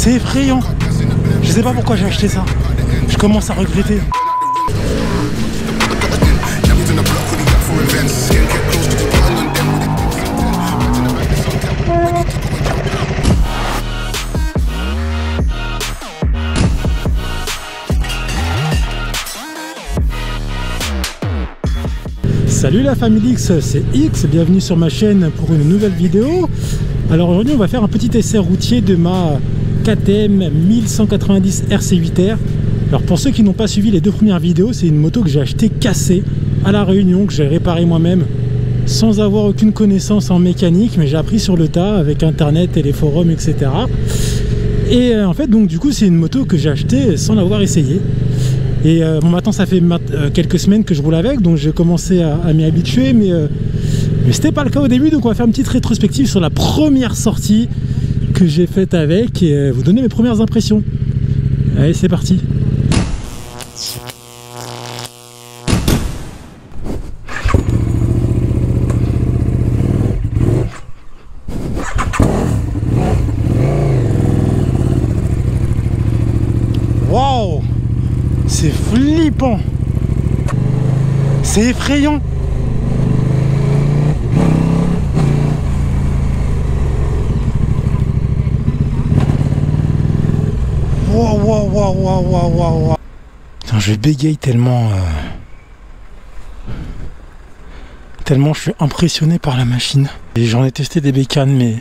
C'est effrayant. Je sais pas pourquoi j'ai acheté ça. Je commence à regretter. Salut la famille X, c'est X, bienvenue sur ma chaîne pour une nouvelle vidéo. Alors aujourd'hui on va faire un petit essai routier de ma KTM 1190 RC8R. Alors pour ceux qui n'ont pas suivi les deux premières vidéos, c'est une moto que j'ai achetée cassée à La Réunion, que j'ai réparée moi-même sans avoir aucune connaissance en mécanique, mais j'ai appris sur le tas avec internet et les forums, etc. Et en fait donc du coup c'est une moto que j'ai achetée sans l'avoir essayée. Et bon, maintenant ça fait quelques semaines que je roule avec, donc j'ai commencé à m'y habituer, mais c'était pas le cas au début. Donc on va faire une petite rétrospective sur la première sortie que j'ai faite avec et vous donner mes premières impressions. Allez, c'est parti. Waouh! C'est flippant, c'est effrayant. Waouh. Putain, je bégaye tellement tellement je suis impressionné par la machine. Et j'en ai testé des bécanes, mais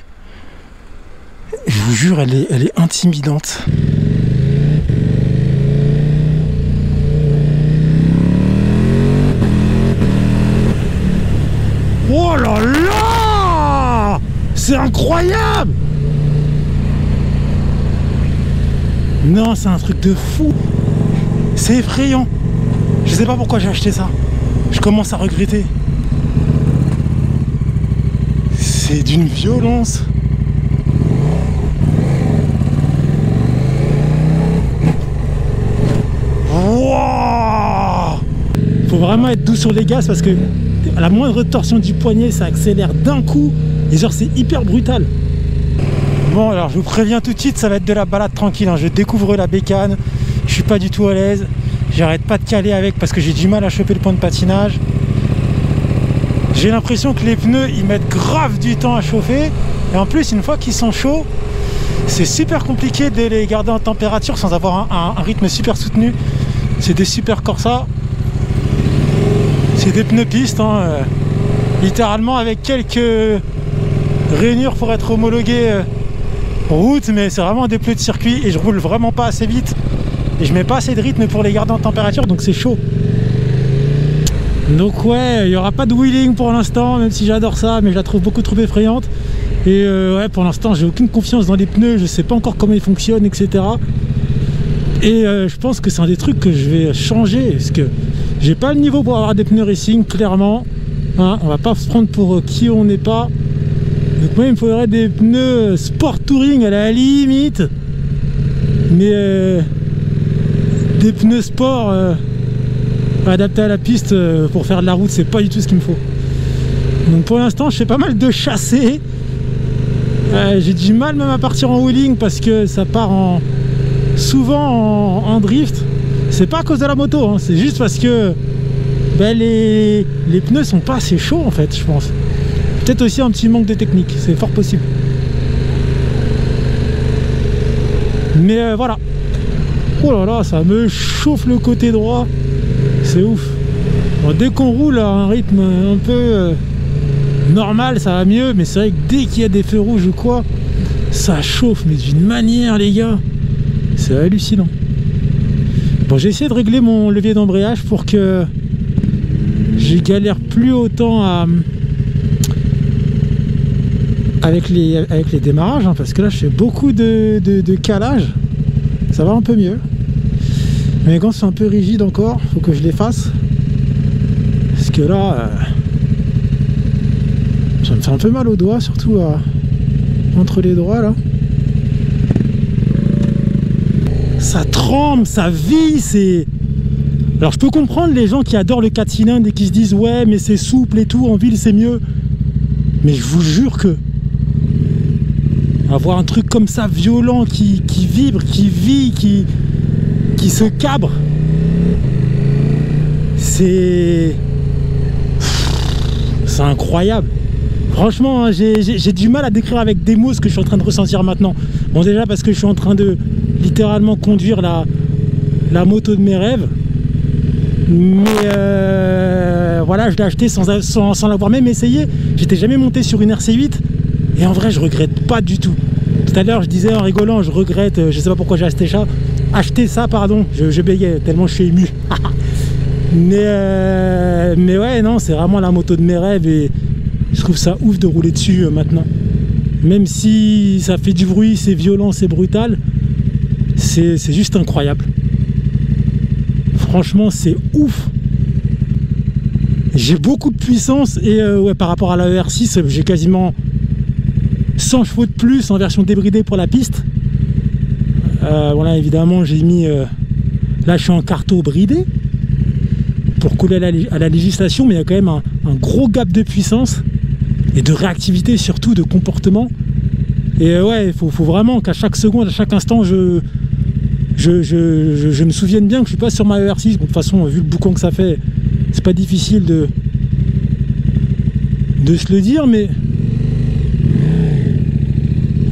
je vous jure, elle est intimidante. Oh là là! C'est incroyable! Non, c'est un truc de fou! C'est effrayant! Je sais pas pourquoi j'ai acheté ça. Je commence à regretter. C'est d'une violence. Wow! Faut vraiment être doux sur les gaz parce que à la moindre torsion du poignet, ça accélère d'un coup. Et genre, c'est hyper brutal. Bon, alors je vous préviens tout de suite, ça va être de la balade tranquille, hein. Je découvre la bécane, je suis pas du tout à l'aise. J'arrête pas de caler avec parce que j'ai du mal à choper le point de patinage. J'ai l'impression que les pneus, ils mettent grave du temps à chauffer. Et en plus, une fois qu'ils sont chauds, c'est super compliqué de les garder en température sans avoir un rythme super soutenu. C'est des super Corsa. C'est des pneus pistes, hein, littéralement avec quelques rainures pour être homologués route, mais c'est vraiment des pneus de circuit et je roule vraiment pas assez vite et je mets pas assez de rythme pour les garder en température, donc c'est chaud. Donc ouais, il n'y aura pas de wheeling pour l'instant, même si j'adore ça, mais je la trouve beaucoup trop effrayante. Et ouais, pour l'instant j'ai aucune confiance dans les pneus, je sais pas encore comment ils fonctionnent, etc. Et je pense que c'est un des trucs que je vais changer, parce que j'ai pas le niveau pour avoir des pneus racing, clairement. Hein, on va pas se prendre pour qui on n'est pas. Donc moi il me faudrait des pneus sport touring à la limite. Mais des pneus sport adaptés à la piste pour faire de la route, c'est pas du tout ce qu'il me faut. Donc pour l'instant je fais pas mal de chassés. J'ai du mal même à partir en wheeling parce que ça part souvent en drift. C'est pas à cause de la moto, hein, c'est juste parce que ben, les pneus sont pas assez chauds en fait, je pense. Peut-être aussi un petit manque de technique, c'est fort possible. Mais voilà. Oh là là, ça me chauffe le côté droit. C'est ouf. Bon, dès qu'on roule à un rythme un peu normal, ça va mieux. Mais c'est vrai que dès qu'il y a des feux rouges ou quoi, ça chauffe, mais d'une manière, les gars. C'est hallucinant. Bon, j'ai essayé de régler mon levier d'embrayage pour que je galère plus autant avec les démarrages, hein, parce que là je fais beaucoup de calage. Ça va un peu mieux, mais les gants sont un peu rigides encore, faut que je les fasse parce que là ça me fait un peu mal aux doigts, surtout entre les doigts là. Ça tremble, ça visse. Et alors je peux comprendre les gens qui adorent le 4 cylindres et qui se disent ouais mais c'est souple et tout, en ville c'est mieux. Mais je vous jure que Avoir un truc comme ça violent qui vibre, qui vit, qui se cabre, c'est incroyable. Franchement, hein, j'ai du mal à décrire avec des mots ce que je suis en train de ressentir maintenant. Bon, déjà parce que je suis en train de littéralement conduire la moto de mes rêves. Mais voilà, je l'ai acheté sans l'avoir même essayé. J'étais jamais monté sur une RC8 et en vrai je regrette pas du tout. Tout à l'heure je disais en rigolant, je regrette, je sais pas pourquoi j'ai acheté ça, pardon, je bégayais tellement je suis ému. mais ouais, non, c'est vraiment la moto de mes rêves et je trouve ça ouf de rouler dessus maintenant. Même si ça fait du bruit, c'est violent, c'est brutal, c'est juste incroyable. Franchement, c'est ouf. J'ai beaucoup de puissance et ouais, par rapport à la ER6, j'ai quasiment 100 chevaux de plus en version débridée pour la piste. Voilà, évidemment, j'ai mis... là, je suis en carto bridé pour coller à la législation, mais il y a quand même un gros gap de puissance et de réactivité, surtout de comportement. Et ouais, il faut vraiment qu'à chaque seconde, à chaque instant, je me souvienne bien que je suis pas sur ma ER6. Bon, de toute façon, vu le boucan que ça fait, c'est pas difficile de se le dire, mais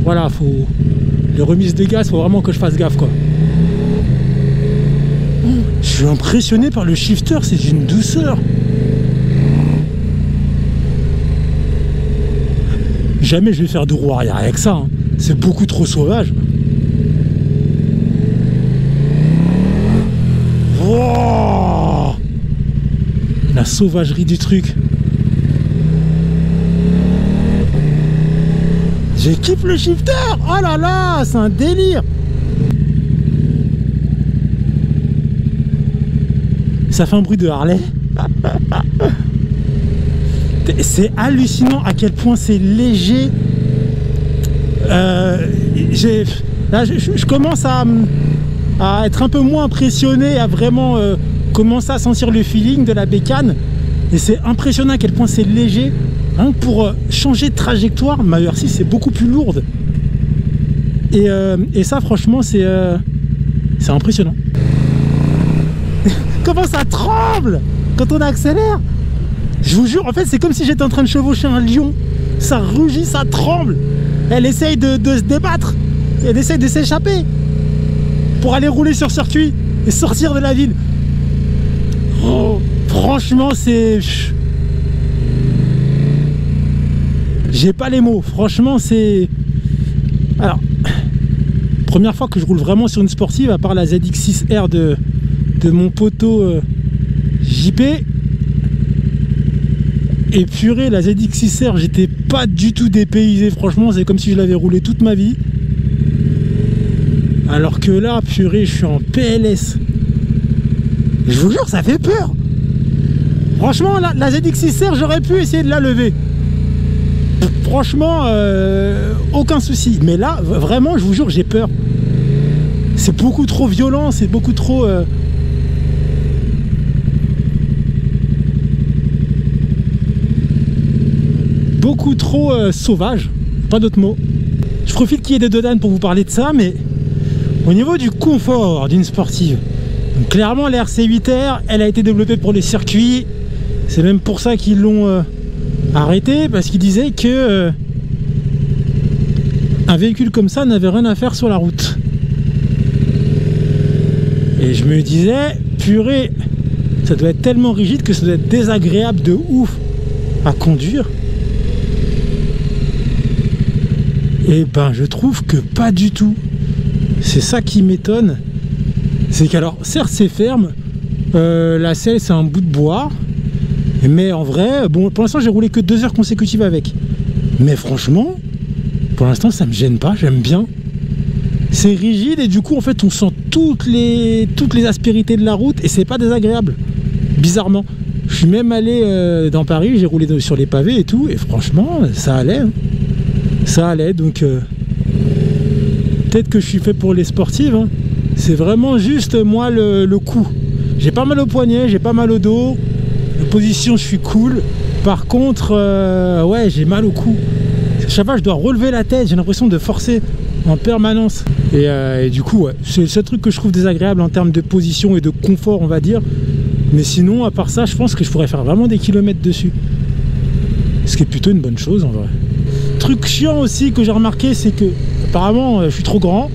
voilà, les remises de gaz, faut vraiment que je fasse gaffe, quoi. Je suis impressionné par le shifter, c'est d'une douceur. Jamais je vais faire de roue arrière avec ça, hein. C'est beaucoup trop sauvage. Oh, la sauvagerie du truc. Je kiffe le shifter. Oh là là, c'est un délire. Ça fait un bruit de Harley. C'est hallucinant à quel point c'est léger. Là, je commence à être un peu moins impressionné, à vraiment commencer à sentir le feeling de la bécane. Et c'est impressionnant à quel point c'est léger. Hein, pour changer de trajectoire, ma ER6 c'est beaucoup plus lourde. Et ça, franchement, c'est impressionnant. Comment ça tremble quand on accélère! Je vous jure, en fait, c'est comme si j'étais en train de chevaucher un lion. Ça rugit, ça tremble. Elle essaye de se débattre. Elle essaye de s'échapper pour aller rouler sur circuit et sortir de la ville. Oh, franchement, c'est... J'ai pas les mots. Franchement, c'est... Alors, première fois que je roule vraiment sur une sportive, à part la ZX6R de mon poteau JP. Et purée, la ZX6R, j'étais pas du tout dépaysé. Franchement, c'est comme si je l'avais roulé toute ma vie. Alors que là, purée, je suis en PLS. Je vous jure, ça fait peur. Franchement, la ZX6R, j'aurais pu essayer de la lever. Franchement, aucun souci. Mais là, vraiment, je vous jure, j'ai peur. C'est beaucoup trop violent, c'est beaucoup trop... beaucoup trop sauvage, pas d'autre mot. Je profite qu'il y ait des Dodan pour vous parler de ça, mais au niveau du confort d'une sportive, donc clairement la RC8R, elle a été développée pour les circuits. C'est même pour ça qu'ils l'ont arrêté, parce qu'ils disaient que un véhicule comme ça n'avait rien à faire sur la route. Et je me disais, purée, ça doit être tellement rigide que ça doit être désagréable de ouf à conduire. Et ben je trouve que pas du tout. C'est ça qui m'étonne. C'est qu'alors, certes c'est ferme, la selle c'est un bout de bois, mais en vrai, bon, pour l'instant j'ai roulé que 2 heures consécutives avec. Mais franchement, pour l'instant ça me gêne pas, j'aime bien. C'est rigide et du coup en fait on sent toutes les aspérités de la route et c'est pas désagréable, bizarrement. Je suis même allé dans Paris, j'ai roulé sur les pavés et tout, et franchement ça allait, hein. Ça allait, donc peut-être que je suis fait pour les sportives, hein. C'est vraiment juste moi le cou. J'ai pas mal au poignet, j'ai pas mal au dos, la position je suis cool. Par contre, ouais, j'ai mal au cou. chaque fois je dois relever la tête, j'ai l'impression de forcer en permanence. Et du coup, ouais, c'est le seul truc que je trouve désagréable en termes de position et de confort, on va dire. Mais sinon, à part ça, je pense que je pourrais faire vraiment des kilomètres dessus. Ce qui est plutôt une bonne chose en vrai. Truc chiant aussi que j'ai remarqué, c'est que apparemment je suis trop grand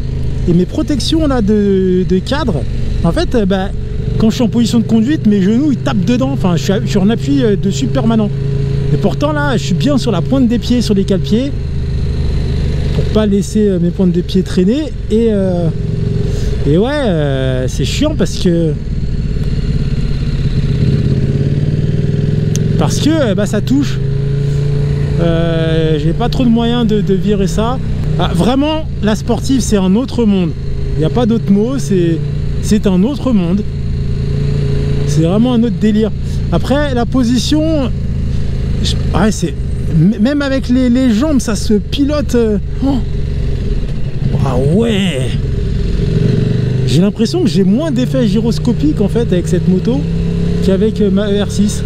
et mes protections là de cadre, en fait, bah, quand je suis en position de conduite, mes genoux ils tapent dedans. Enfin, je suis en appui dessus permanent. Et pourtant là, je suis bien sur la pointe des pieds, sur les cale-pieds, pour pas laisser mes pointes de pied traîner. Et ouais, c'est chiant parce que bah, ça touche. J'ai pas trop de moyens de virer ça. Ah, vraiment, la sportive c'est un autre monde. Il n'y a pas d'autre mot, c'est un autre monde. C'est vraiment un autre délire. Après, la position, ouais, c'est même avec les jambes, ça se pilote. Oh. Ah ouais. J'ai l'impression que j'ai moins d'effet gyroscopique en fait avec cette moto qu'avec ma R6.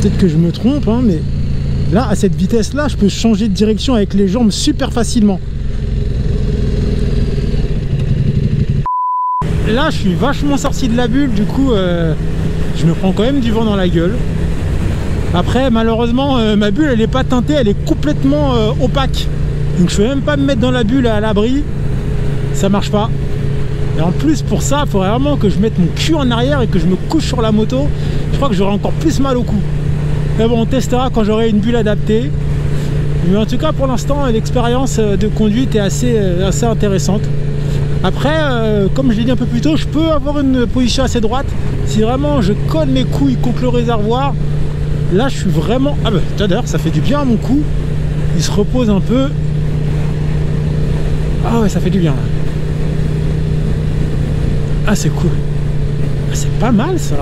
Peut-être que je me trompe, hein, mais là, à cette vitesse-là, je peux changer de direction avec les jambes super facilement. Là, je suis vachement sorti de la bulle, du coup, je me prends quand même du vent dans la gueule. Après, malheureusement, ma bulle, elle n'est pas teintée, elle est complètement opaque. Donc, je ne peux même pas me mettre dans la bulle à l'abri. Ça marche pas. Et en plus, pour ça, il faudrait vraiment que je mette mon cul en arrière et que je me couche sur la moto. Je crois que j'aurai encore plus mal au cou. Mais bon, on testera quand j'aurai une bulle adaptée. Mais en tout cas, pour l'instant, l'expérience de conduite est assez intéressante. Après, comme je l'ai dit un peu plus tôt, je peux avoir une position assez droite. Si vraiment je colle mes couilles contre le réservoir, là, je suis vraiment... Ah bah, d'ailleurs, ça fait du bien à mon cou. Il se repose un peu. Ah ouais, ça fait du bien, là. Ah, c'est cool. Ah, c'est pas mal, ça.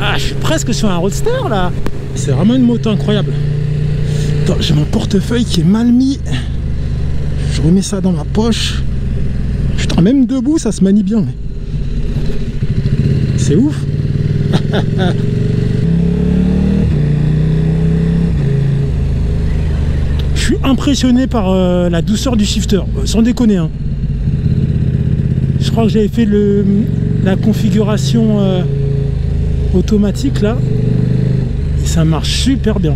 Ah, je suis presque sur un roadster là. C'est vraiment une moto incroyable. Attends, j'ai mon portefeuille qui est mal mis. Je remets ça dans ma poche. Putain, même debout, ça se manie bien. C'est ouf. Je suis impressionné par la douceur du shifter. Sans déconner, hein. Je crois que j'avais fait la configuration automatique là et ça marche super bien.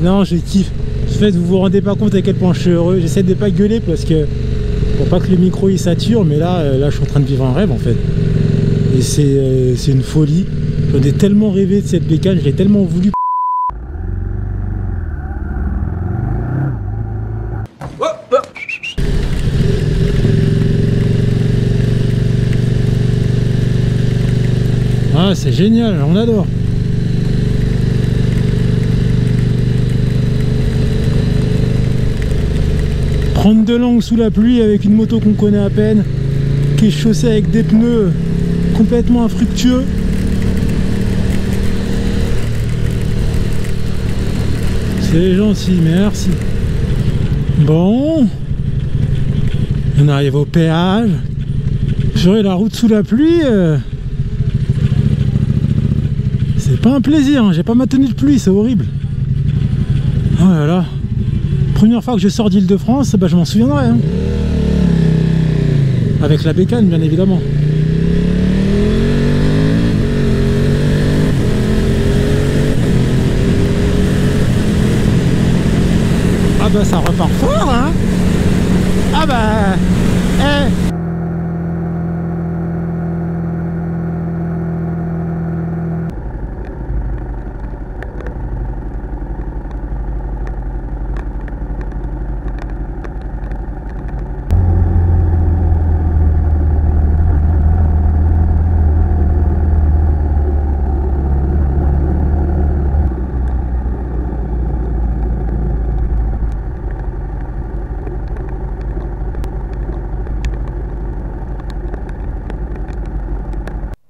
Non, je kiffe. En fait, vous vous rendez pas compte à quel point je suis heureux. J'essaie de pas gueuler parce que pour pas que le micro il sature, mais là je suis en train de vivre un rêve en fait. Et c'est une folie. J'en ai tellement rêvé de cette bécane, je l'ai tellement voulu. Ah, c'est génial, on adore. Prendre de l'angle sous la pluie avec une moto qu'on connaît à peine, qui est chaussée avec des pneus complètement infructueux. C'est gentil, merci. Bon, on arrive au péage. J'aurai la route sous la pluie. C'est pas un plaisir, hein. J'ai pas ma tenue de pluie, c'est horrible. Oh là là. Première fois que je sors d'Île-de-France, bah, je m'en souviendrai. Hein. Avec la bécane, bien évidemment. Ah bah ça repart fort, hein. Ah bah... Eh.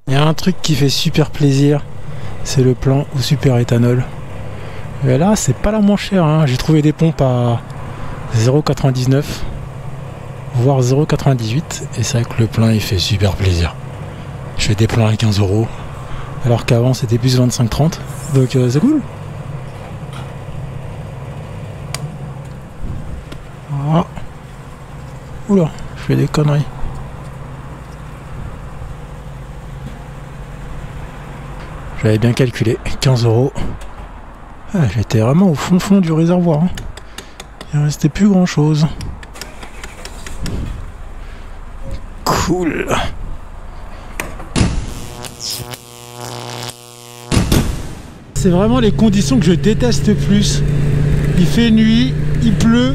Il y a un truc qui fait super plaisir, c'est le plan au super éthanol. Et là, c'est pas la moins chère, hein. J'ai trouvé des pompes à 0,99 voire 0,98 et c'est vrai que le plein il fait super plaisir. Je fais des plans à 15 € alors qu'avant c'était plus 25-30, donc c'est cool. Voilà. Oula, je fais des conneries. J'avais bien calculé, 15 €. Ah, j'étais vraiment au fond du réservoir, hein. Il ne restait plus grand chose. Cool. C'est vraiment les conditions que je déteste le plus. Il fait nuit, il pleut,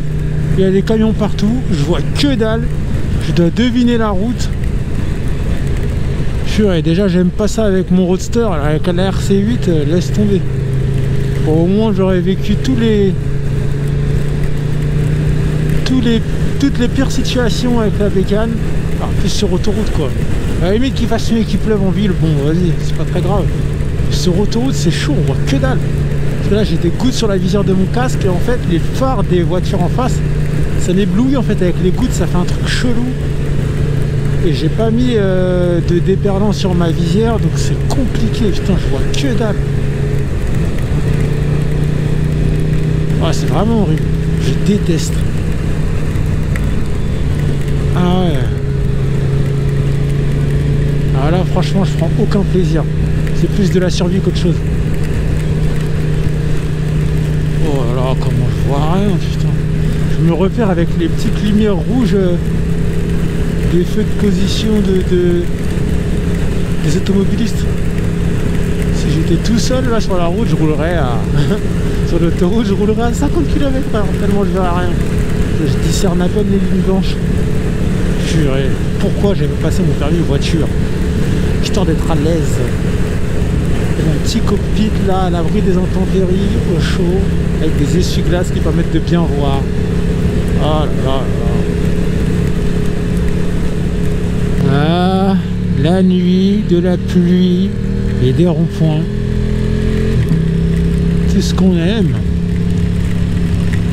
il y a des camions partout, je vois que dalle, je dois deviner la route. Et déjà j'aime pas ça avec mon Roadster, avec la RC8, laisse tomber. Bon, au moins j'aurais vécu toutes les pires situations avec la bécane. Alors, plus sur autoroute quoi. À la limite qu'il fasse nuit et qu'il pleuve en ville, bon vas-y, c'est pas très grave. Sur autoroute c'est chaud, on voit que dalle. Parce que là j'ai des gouttes sur la visière de mon casque et en fait les phares des voitures en face, ça m'éblouit en fait avec les gouttes, ça fait un truc chelou. Et j'ai pas mis de déperlant sur ma visière, donc c'est compliqué, putain je vois que dalle. Ouais, c'est vraiment horrible, je déteste. Ah ouais. Ah là franchement je prends aucun plaisir. C'est plus de la survie qu'autre chose. Oh là là, comment je vois rien, putain. Je me repère avec les petites lumières rouges des feux de position des automobilistes. Si j'étais tout seul là sur la route, je roulerais à sur l'autoroute, je roulerais à 50 km/h tellement je verrais rien. Je discerne à peine les lignes blanches. Purée, pourquoi j'avais passé mon permis voiture? Histoire d'être à l'aise. Mon petit cockpit là, à l'abri des intempéries, au chaud, avec des essuie-glaces qui permettent de bien voir. Oh là là là. Ah, la nuit, de la pluie et des ronds-points. C'est ce qu'on aime.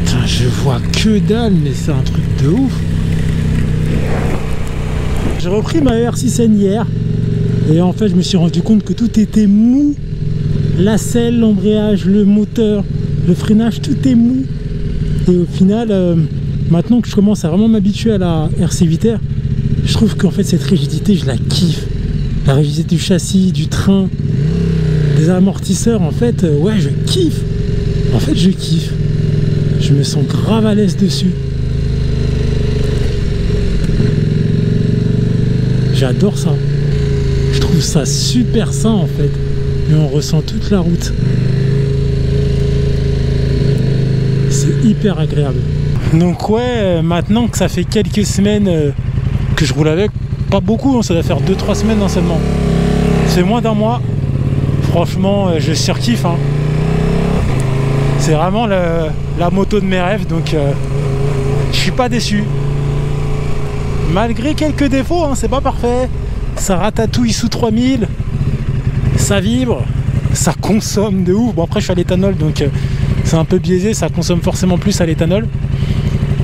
Putain, je vois que dalle, mais c'est un truc de ouf. J'ai repris ma R6N hier. Et en fait je me suis rendu compte que tout était mou. La selle, l'embrayage, le moteur, le freinage, tout est mou. Et au final, maintenant que je commence à vraiment m'habituer à la RC8R, je trouve qu'en fait cette rigidité, je la kiffe. La rigidité du châssis, du train, des amortisseurs, en fait, ouais je kiffe. En fait je kiffe. Je me sens grave à l'aise dessus. J'adore ça. Je trouve ça super sain en fait. Et on ressent toute la route. C'est hyper agréable. Donc ouais, maintenant que ça fait quelques semaines que je roule avec, pas beaucoup, hein, ça doit faire 2-3 semaines hein, seulement. C'est moins d'un mois. Franchement, je surkiffe. Hein. C'est vraiment la moto de mes rêves, donc je suis pas déçu. Malgré quelques défauts, hein, c'est pas parfait. Ça ratatouille sous 3000, ça vibre, ça consomme de ouf. Bon après je suis à l'éthanol donc c'est un peu biaisé, ça consomme forcément plus à l'éthanol.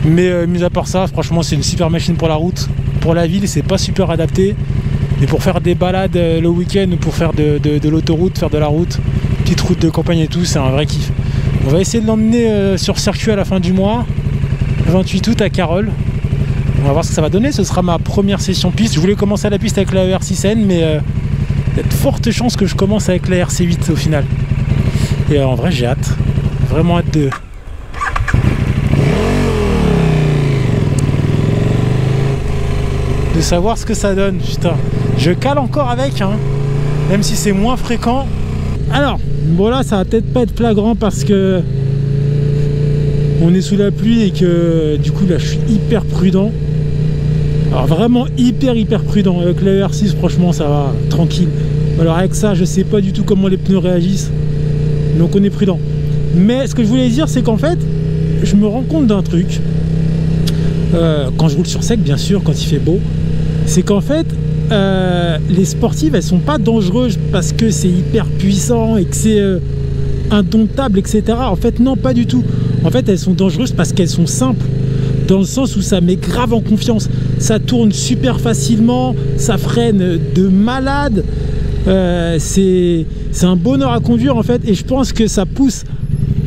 Mais mis à part ça, franchement c'est une super machine pour la route. Pour la ville c'est pas super adapté. Mais pour faire des balades le week-end ou pour faire de l'autoroute, faire de la route, petite route de campagne et tout, c'est un vrai kiff. On va essayer de l'emmener sur circuit à la fin du mois, le 28 août à Carole. On va voir ce que ça va donner, ce sera ma première session piste. Je voulais commencer à la piste avec la R6N, mais il y a de fortes chances que je commence avec la RC8 au final. Et en vrai j'ai hâte, vraiment hâte de savoir ce que ça donne. Putain, je cale encore avec, hein, même si c'est moins fréquent. Alors, bon là ça va peut-être pas être flagrant parce que on est sous la pluie et que du coup là je suis hyper prudent. Alors vraiment hyper prudent. Avec la R6 franchement ça va, tranquille. Alors avec ça je sais pas du tout comment les pneus réagissent. Donc on est prudent. Mais ce que je voulais dire c'est qu'en fait je me rends compte d'un truc. Quand je roule sur sec bien sûr, quand il fait beau. C'est qu'en fait les sportives, elles sont pas dangereuses parce que c'est hyper puissant et que c'est indomptable, etc. En fait, non, pas du tout. En fait, elles sont dangereuses parce qu'elles sont simples, dans le sens où ça met grave en confiance. Ça tourne super facilement, ça freine de malade. C'est un bonheur à conduire, en fait, et je pense que ça pousse.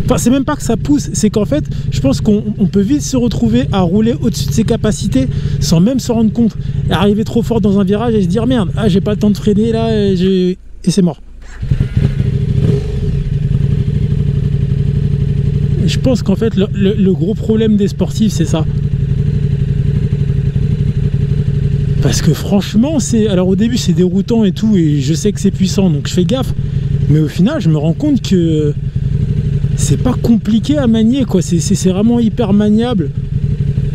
Enfin, c'est même pas que ça pousse, c'est qu'en fait, je pense qu'on peut vite se retrouver à rouler au-dessus de ses capacités sans même se rendre compte. Et arriver trop fort dans un virage et se dire merde, ah, j'ai pas le temps de freiner là, et c'est mort. Et je pense qu'en fait, le gros problème des sportifs, c'est ça. Parce que franchement, alors au début, c'est déroutant et tout, et je sais que c'est puissant, donc je fais gaffe. Mais au final, je me rends compte que c'est pas compliqué à manier, quoi. C'est vraiment hyper maniable.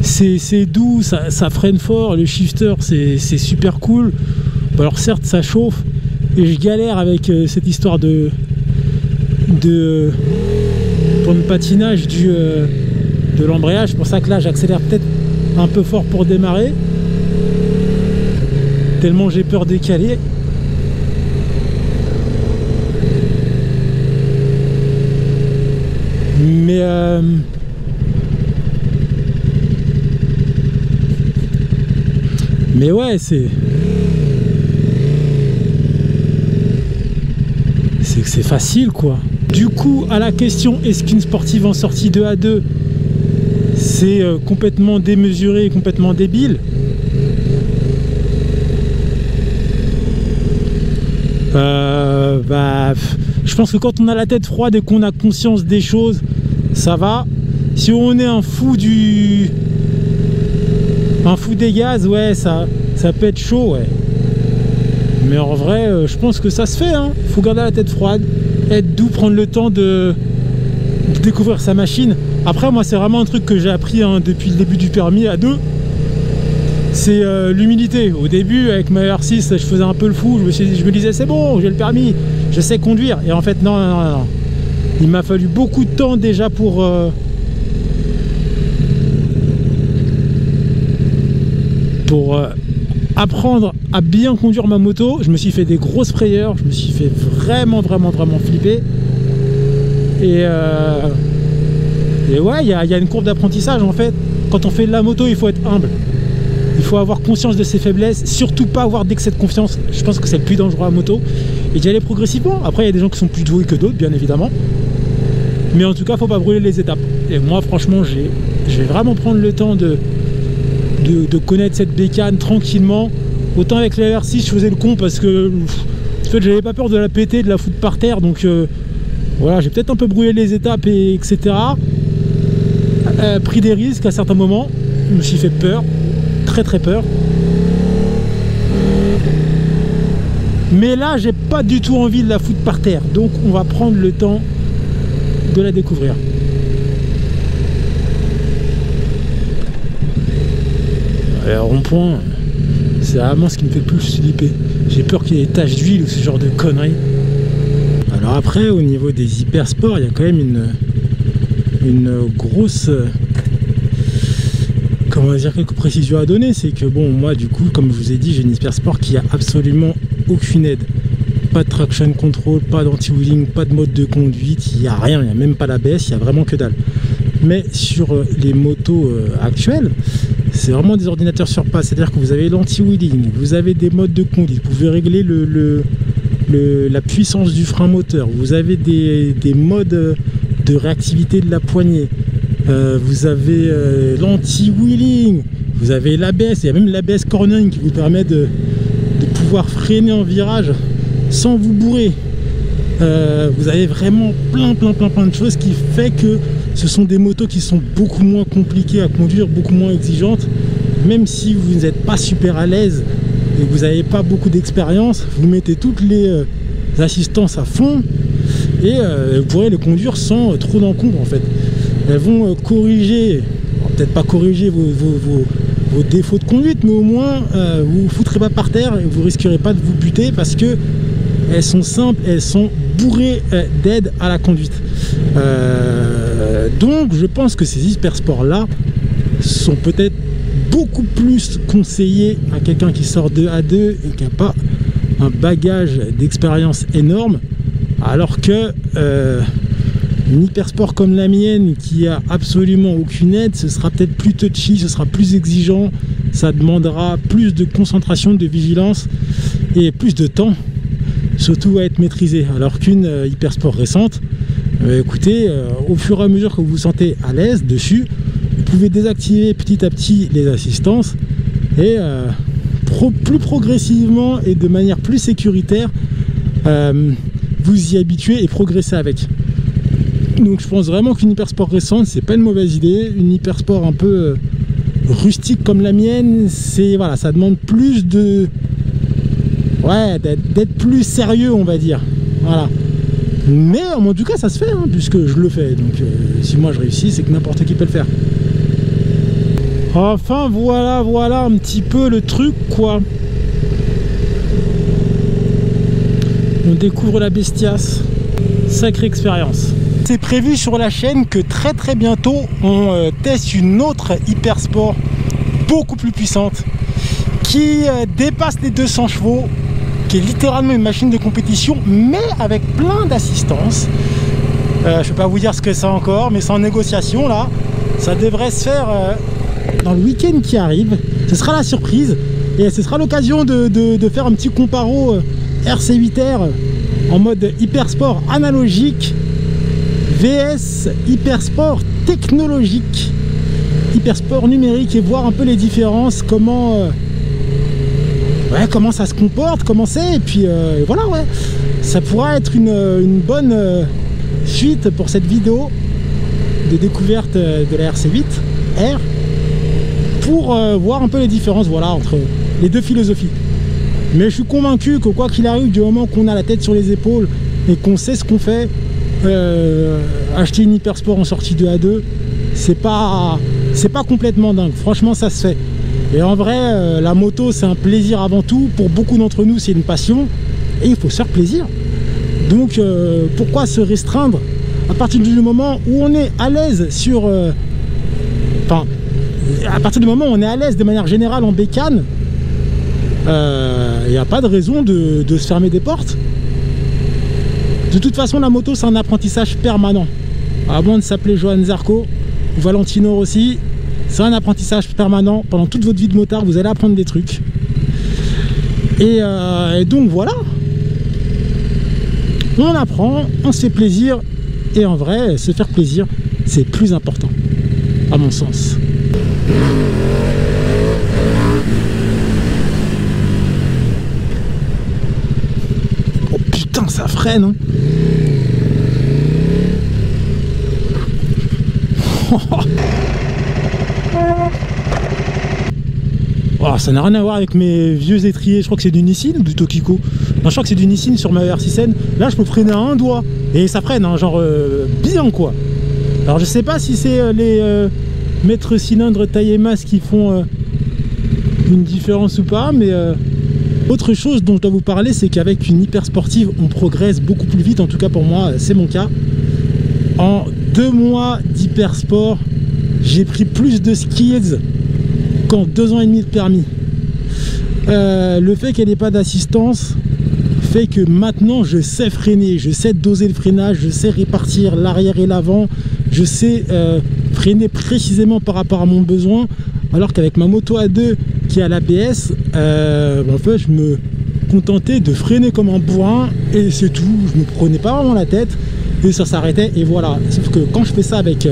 C'est doux, ça freine fort. Le shifter, c'est super cool. Bon, alors certes, ça chauffe, et je galère avec cette histoire de pour le patinage de l'embrayage. C'est pour ça que là, j'accélère peut-être un peu fort pour démarrer, tellement j'ai peur de caler. Mais ouais, c'est facile, quoi. Du coup, à la question est-ce qu'une sportive en sortie 2A2 c'est complètement démesuré et complètement débile, je pense que quand on a la tête froide et qu'on a conscience des choses, ça va. Si on est un fou des gaz, ouais, ça peut être chaud, ouais. Mais en vrai, je pense que ça se fait, hein. Faut garder la tête froide, être doux, prendre le temps de découvrir sa machine. Après, moi, c'est vraiment un truc que j'ai appris, hein, depuis le début du permis à 2. C'est l'humilité. Au début, avec ma R6, je faisais un peu le fou. Je me disais, c'est bon, j'ai le permis, je sais conduire. Et en fait, non. Il m'a fallu beaucoup de temps déjà pour apprendre à bien conduire ma moto. Je me suis fait des grosses frayeurs. Je me suis fait vraiment flipper. Et ouais, il y a une courbe d'apprentissage, en fait. Quand on fait de la moto, il faut être humble. Il faut avoir conscience de ses faiblesses, surtout pas avoir d'excès de confiance. Je pense que c'est le plus dangereux à moto. Et d'y aller progressivement. Après, il y a des gens qui sont plus doués que d'autres, bien évidemment. Mais en tout cas, faut pas brûler les étapes. Et moi, franchement, je vais vraiment prendre le temps de connaître cette bécane tranquillement. Autant avec la R6, je faisais le con parce que en fait, j'avais pas peur de la péter, de la foutre par terre. Donc voilà, j'ai peut-être un peu brûlé les étapes, etc. Pris des risques à certains moments. Je me suis fait peur. Très peur. Mais là, j'ai pas du tout envie de la foutre par terre. Donc on va prendre le temps de la découvrir. Alors, rond-point, c'est vraiment ce qui me fait le plus flipper. J'ai peur qu'il y ait des taches d'huile ou ce genre de conneries. Alors après, au niveau des hyper sports, il y a quand même une grosse... comment dire, quelques précisions à donner. C'est que bon, moi du coup, comme je vous ai dit, j'ai une hyper sport qui a absolument aucune aide. Pas de traction control, pas d'anti-wheeling, pas de mode de conduite, il n'y a rien, il n'y a même pas l'ABS, il n'y a vraiment que dalle. Mais sur les motos actuelles, c'est vraiment des ordinateurs sur passe, c'est-à-dire que vous avez l'anti-wheeling, vous avez des modes de conduite, vous pouvez régler la puissance du frein moteur, vous avez des modes de réactivité de la poignée, vous avez l'anti-wheeling, vous avez l'ABS, il y a même l'ABS cornering qui vous permet de pouvoir freiner en virage sans vous bourrer. Vous avez vraiment plein de choses qui fait que ce sont des motos qui sont beaucoup moins compliquées à conduire, beaucoup moins exigeantes. Même si vous n'êtes pas super à l'aise et que vous n'avez pas beaucoup d'expérience, vous mettez toutes les assistances à fond et vous pourrez les conduire sans trop d'encombre, en fait. Elles vont corriger, peut-être pas corriger vos défauts de conduite, mais au moins vous ne foutrez pas par terre et vous risquerez pas de vous buter parce que elles sont simples, elles sont bourrées d'aide à la conduite. Donc je pense que ces hyper sports là sont peut-être beaucoup plus conseillé à quelqu'un qui sort de A2 et qui n'a pas un bagage d'expérience énorme, alors que une hypersport comme la mienne qui a absolument aucune aide, ce sera peut-être plus touchy, ce sera plus exigeant, ça demandera plus de concentration, de vigilance et plus de temps, surtout à être maîtrisé, alors qu'une hypersport récente, écoutez, au fur et à mesure que vous vous sentez à l'aise dessus, vous pouvez désactiver petit à petit les assistances et plus progressivement et de manière plus sécuritaire vous y habituer et progresser avec. Donc je pense vraiment qu'une hypersport récente, c'est pas une mauvaise idée. Une hypersport un peu rustique comme la mienne, c'est voilà, ça demande plus de d'être plus sérieux, on va dire. Voilà. Mais en tout cas ça se fait, hein, puisque je le fais. Donc si moi je réussis, c'est que n'importe qui peut le faire. Enfin voilà un petit peu le truc, quoi. On découvre la bestiace. Sacrée expérience. C'est prévu sur la chaîne que très bientôt on teste une autre hypersport beaucoup plus puissante qui dépasse les 200 chevaux, qui est littéralement une machine de compétition mais avec plein d'assistance. Je ne vais pas vous dire ce que c'est encore, mais c'est en négociation là. Ça devrait se faire dans le week-end qui arrive. Ce sera la surprise et ce sera l'occasion de faire un petit comparo RC8R en mode hypersport analogique VS hypersport technologique, hypersport numérique, et voir un peu les différences, comment ça se comporte, comment c'est, et puis voilà, ça pourra être une bonne suite pour cette vidéo de découverte de la RC8R pour voir un peu les différences, voilà, entre les deux philosophies. Mais je suis convaincu que quoi qu'il arrive, du moment qu'on a la tête sur les épaules et qu'on sait ce qu'on fait, acheter une hypersport en sortie de A2, c'est pas complètement dingue. Franchement, ça se fait. Et en vrai, la moto, c'est un plaisir avant tout. Pour beaucoup d'entre nous, c'est une passion. Et il faut se faire plaisir. Donc, pourquoi se restreindre à partir du moment où on est à l'aise sur... à partir du moment où on est à l'aise de manière générale en bécane, il n'y a pas de raison de se fermer des portes. De toute façon, la moto, c'est un apprentissage permanent. Avant de s'appeler Johan Zarco ou Valentino Rossi, c'est un apprentissage permanent. Pendant toute votre vie de motard, vous allez apprendre des trucs. Et donc voilà. On apprend, on se fait plaisir. Et en vrai, se faire plaisir, c'est plus important, à mon sens. Oh putain, ça freine, hein. Oh, ça n'a rien à voir avec mes vieux étriers. Je crois que c'est du Nissin ou du Tokiko. Non, je crois que c'est du Nissin sur ma R6N. Là, je peux freiner à un doigt. Et ça freine, hein, genre bien, quoi. Alors, je sais pas si c'est les mètres cylindres taille et masse qui font une différence ou pas. Mais autre chose dont je dois vous parler, c'est qu'avec une hyper sportive, on progresse beaucoup plus vite. En tout cas, pour moi, c'est mon cas. En 2 mois d'hyper sport, j'ai pris plus de skills qu'en 2 ans et demi de permis. Le fait qu'elle n'ait pas d'assistance fait que maintenant je sais freiner, je sais doser le freinage, je sais répartir l'arrière et l'avant, je sais freiner précisément par rapport à mon besoin, alors qu'avec ma moto A2 qui a l'ABS, en fait je me contentais de freiner comme un bourrin et c'est tout. Je me prenais pas vraiment la tête et ça s'arrêtait et voilà. Sauf que quand je fais ça avec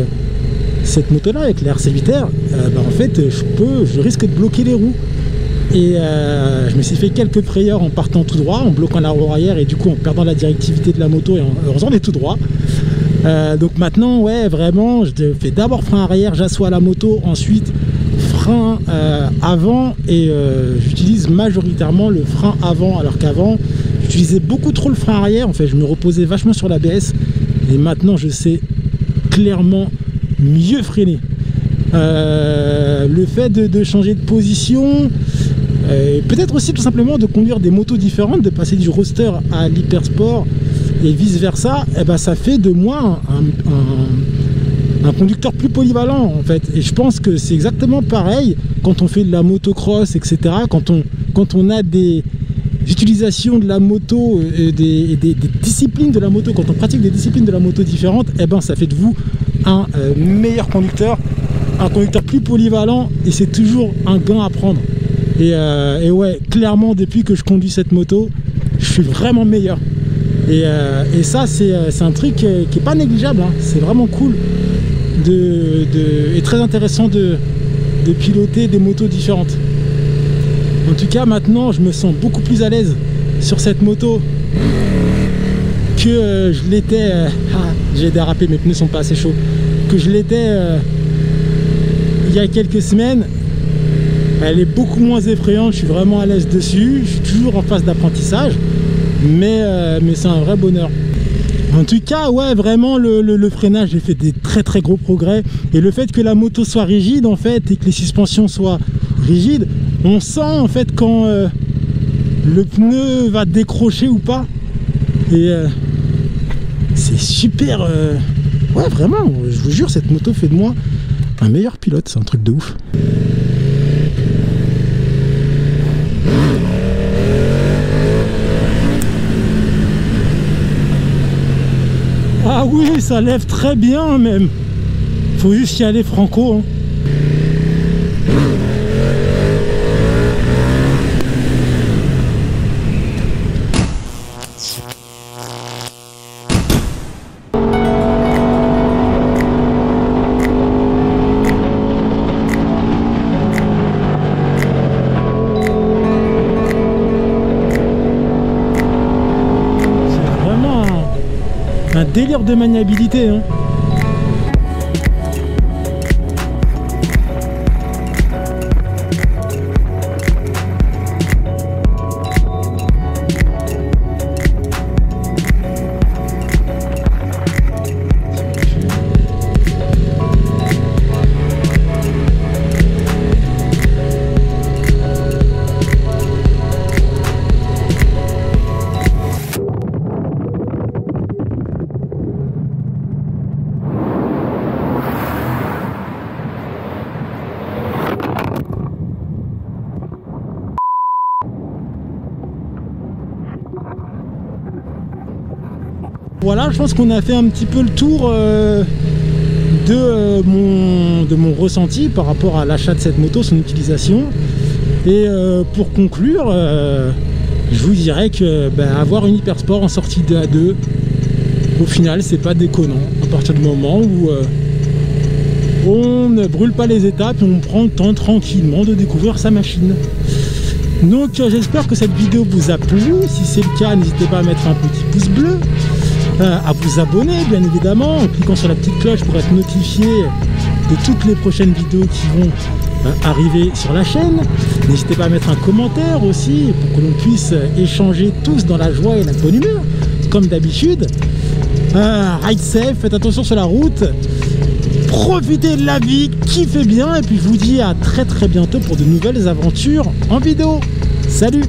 cette moto là, avec la RC8R, en fait je risque de bloquer les roues. Et je me suis fait quelques frayeurs en partant tout droit, en bloquant la roue arrière et du coup en perdant la directivité de la moto et en faisant des tout droits. Donc maintenant, ouais, vraiment, je fais d'abord frein arrière, j'assois la moto, ensuite frein avant et j'utilise majoritairement le frein avant, alors qu'avant, j'utilisais beaucoup trop le frein arrière. En fait, je me reposais vachement sur l'ABS et maintenant, je sais clairement mieux freiner. Le fait de changer de position, peut-être aussi tout simplement de conduire des motos différentes, de passer du roadster à l'hypersport et vice versa, et ben ça fait de moi un conducteur plus polyvalent en fait. Et je pense que c'est exactement pareil quand on fait de la motocross, etc., quand on a des utilisations de la moto, des disciplines de la moto, quand on pratique des disciplines de la moto différentes, eh ben ça fait de vous un meilleur conducteur, un conducteur plus polyvalent, et c'est toujours un gain à prendre. Et ouais, clairement, depuis que je conduis cette moto, je suis vraiment meilleur. Et ça, c'est un truc qui est pas négligeable, hein. C'est vraiment cool et très intéressant de piloter des motos différentes. En tout cas, maintenant, je me sens beaucoup plus à l'aise sur cette moto que je l'étais. J'ai dérapé, mes pneus sont pas assez chauds. Que je l'étais il y a quelques semaines. Elle est beaucoup moins effrayante, je suis vraiment à l'aise dessus. Je suis toujours en phase d'apprentissage, mais c'est un vrai bonheur. En tout cas, ouais, vraiment le freinage, j'ai fait des très gros progrès. Et le fait que la moto soit rigide en fait et que les suspensions soient rigides, on sent en fait quand le pneu va décrocher ou pas. Et c'est super. Ouais, vraiment, je vous jure, cette moto fait de moi un meilleur pilote, c'est un truc de ouf. Ah oui, ça lève très bien même. Faut juste y aller franco, hein. Un délire de maniabilité, hein. Voilà, je pense qu'on a fait un petit peu le tour de mon ressenti par rapport à l'achat de cette moto, son utilisation. Et pour conclure, je vous dirais que avoir une Hypersport en sortie 2 à 2, au final, c'est pas déconnant. À partir du moment où on ne brûle pas les étapes et on prend le temps tranquillement de découvrir sa machine. Donc j'espère que cette vidéo vous a plu. Si c'est le cas, n'hésitez pas à mettre un petit pouce bleu, à vous abonner bien évidemment en cliquant sur la petite cloche pour être notifié de toutes les prochaines vidéos qui vont arriver sur la chaîne. N'hésitez pas à mettre un commentaire aussi pour que l'on puisse échanger tous dans la joie et la bonne humeur comme d'habitude. Ride safe, faites attention sur la route, profitez de la vie, kiffez bien, et puis je vous dis à très bientôt pour de nouvelles aventures en vidéo. Salut!